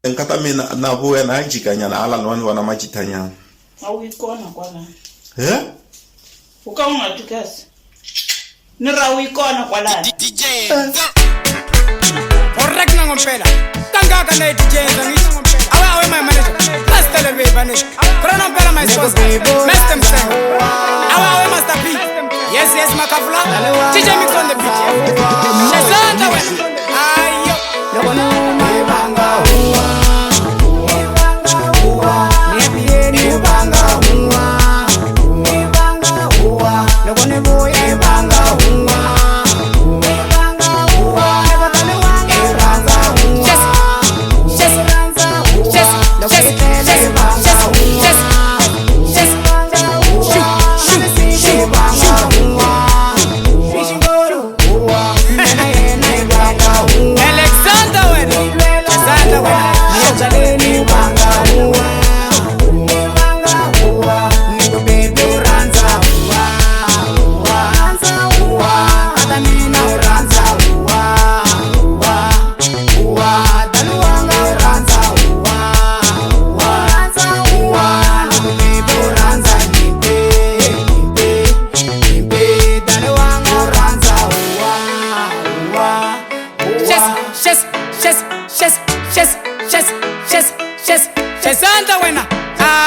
Enkata mina na vuya na njikanya na ala nwani wana majitanya. Awikona kwala. Ukaunga tukasi. Nirawikona kwala. DJ. Correct ngompela. Kangaka na DJ ngithi. Awe my manager. Let's tell me bane. Corona mpela my sponsor. Master Mseng. Awe Master P. Yes makafula. DJ mix on the beat. Shazanta we. Ayo. Yabona my banga huwa. Shazanta wena.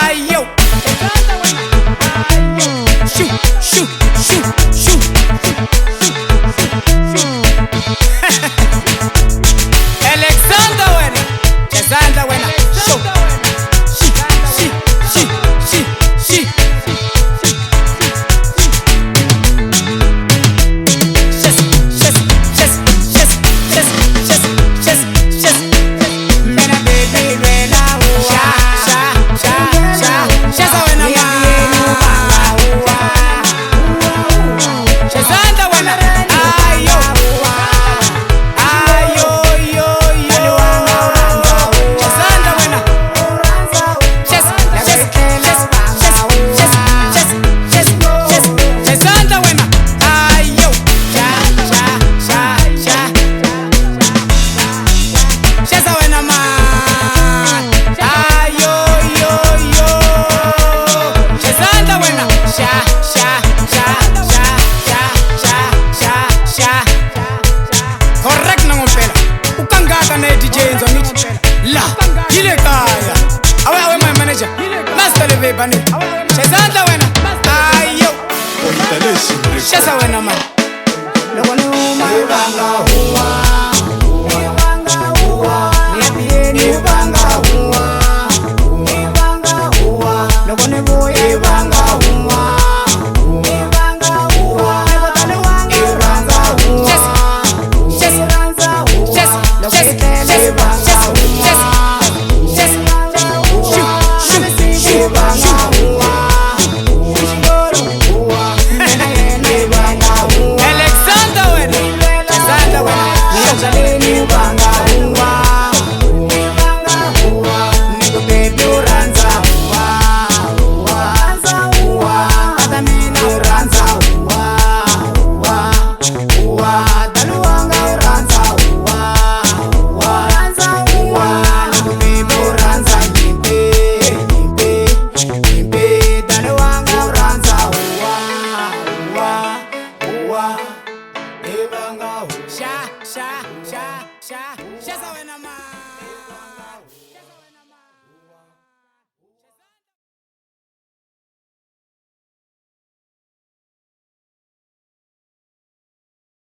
Ayo. Shazanta wena.